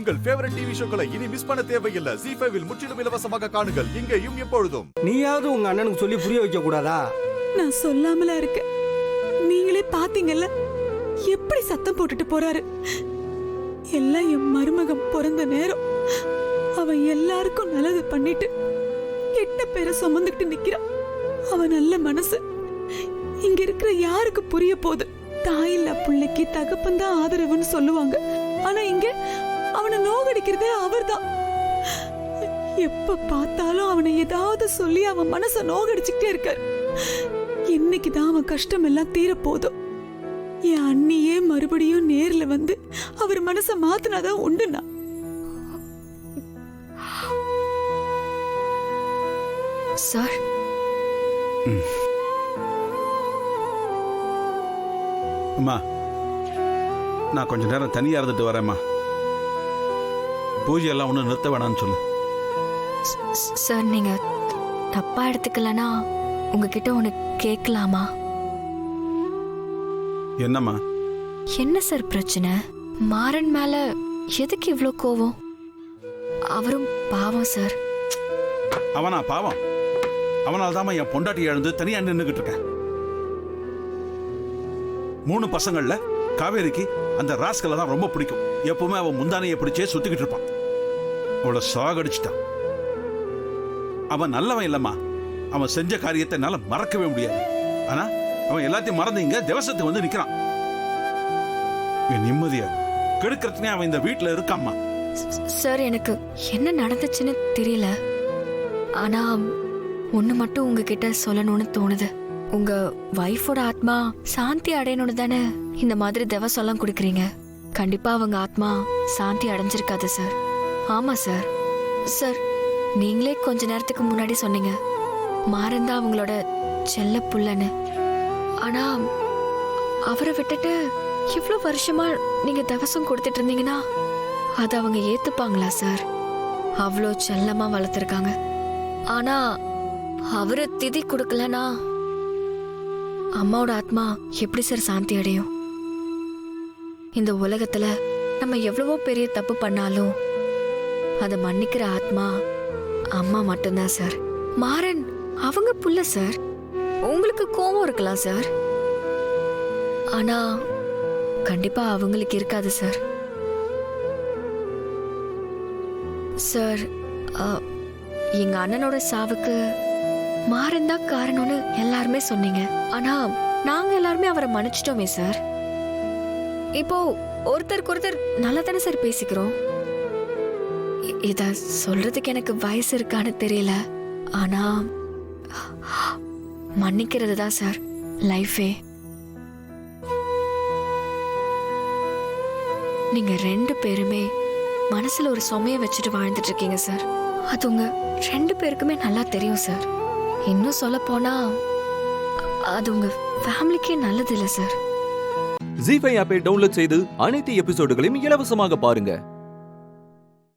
உங்கள் favourite TV ஷோக்களை இனி miss பண்ண தேவையில்லை. ZEE5 இல் முற்றிலும் இலவசமாக காணுங்கள், இங்கேயும் எப்பொழுதும். நீயாவது உங்க அண்ணனுக்கு சொல்லி புரிய வைக்க கூடாதா? நான் சொல்லாமல இருக்கேன். நீங்களே பாத்தீங்கல்ல எப்படி சத்தம் போட்டுட்டு போறாரு. எல்லாம் என் மருமகன் பிறந்த நேரம். அவன் எல்லாருக்கும் நல்லது பண்ணிட்டு கெட்ட பேரை சுமந்துட்டு நிக்கிறான். அவன் நல்ல மனசு இங்க இருக்கிற யாருக்கு புரிய போகுது? தாயில்ல பிள்ளைக்கு தகப்பந்தான் ஆதரவுன்னு சொல்லுவாங்க. ஆனா இங்க அவனை நோகடிக்கிறதே அவர்தான். எப்ப பார்த்தாலும் அவனை ஏதாவது சொல்லி அவன் மனச நோகடிச்சுக்கிட்டே இருக்காரு. என்னைக்குதான் அவன் கஷ்டம் எல்லாம் தீர போதும். என் அண்ணியே மறுபடியும் நேர்ல வந்து அவர் மனச மாத்தினாதான் உண்டுனா. சார், அம்மா, நான் கொஞ்ச நேரம் தனியா இருந்துட்டு வரேம்மா. பூஜை எல்லாம் ஒன்றும் நிறுத்த வேணாம்னு சொல்லு. சார் நீங்க தப்பா எடுத்துக்கலனா உங்ககிட்ட ஒன்று கேட்கலாமா? என்னம்மா? என்ன சார் பிரச்சனை? மாறன் மேல எதுக்கு இவ்ளோ கோவம்? அவரும் பாவம் சார். அவனா பாவம்? அவனால் தான் என் பொண்டாட்டி எழுந்து தனியா நின்றுகிட்டு இருக்கேன். 3 பசங்கள்ல காவேரிக்கு அந்த ராஸ்கலை தான் ரொம்ப பிடிக்கும். எப்பவுமே அவன் முந்தானையை பிடிச்சே சுத்திக்கிட்டு இருப்பான். அவளை சாகடிச்சிட்டான். அவன் நல்லவன் இல்லம்மா. அவன் செஞ்ச காரியத்தை என்னால மறக்கவே முடியாது. ஆனா அவன் எல்லாத்தையும் மறந்து இங்க தேவசத்துக்கு வந்து நிக்கிறான். என் நிம்மதியா கெடுக்கிறதுனே அவன் இந்த வீட்டுல இருக்காம்மா. சார், எனக்கு என்ன நடந்துச்சுன்னு தெரியல. ஆனா ஒண்ணு மட்டும் உங்ககிட்ட சொல்லணும்னு தோணுது. உங்க வைஃபோட ஆத்மா சாந்தி அடையணும்னு தானே இந்த மாதிரி திவசம்லாம் கொடுக்குறீங்க. கண்டிப்பா அவங்க ஆத்மா சாந்தி அடைஞ்சிருக்காது சார். ஆமா சார். சார், நீங்களே கொஞ்ச நேரத்துக்கு முன்னாடி சொன்னீங்க மாறன் தான் அவங்களோட செல்ல புள்ளன்னு. ஆனா அவரை விட்டுட்டு இவ்வளோ வருஷமா நீங்க திவசம் கொடுத்துட்டு இருந்தீங்கன்னா அதை அவங்க ஏத்துப்பாங்களா சார்? அவ்வளோ செல்லமா வளர்த்துருக்காங்க. ஆனா அவரு திதி கொடுக்கலனா அம்மாவோட ஆத்மா எப்படி சார் சாந்தி அடையும்? இந்த உலகத்துல நம்ம எவ்வளவோ பெரிய தப்பு பண்ணாலும் அதை மன்னிக்கிற ஆத்மா அம்மா மட்டும்தான் சார். மாறன் அவங்க புள்ள சார். உங்களுக்கு கோபம் இருக்கலாம் சார், ஆனா கண்டிப்பா அவங்களுக்கு இருக்காது சார். சார், எங்க அண்ணனோட சாவுக்கு மாறன் தான் காரணம்னு எல்லாருமே சொன்னீங்க. ஆனா நாங்க எல்லாருமே அவரை மன்னிச்சிட்டோமே சார். இப்போ ஒருத்தருக்கு ஒருத்தர் நல்லா தானே சார் பேசிக்கிறோம். இத சொல்றதுக்கு எனக்கு வயசு இருக்கான்னு தெரியல. ஆனா மன்னிக்கிறது தான் சார் லைஃபே. நீங்க 2 பேருமே மனசுல ஒரு சுமைய வச்சுட்டு வாழ்ந்துட்டு இருக்கீங்க சார். அது உங்க 2 பேருக்குமே நல்லா தெரியும் சார். இன்னும் சொல்ல போனா அது உங்க ஃபேமிலிக்கே நல்லது இல்ல சார். ZEE5 ஆப்பை டவுன்லோட் செய்து அனைத்து எபிசோடுகளையும் இலவசமாக பாருங்க.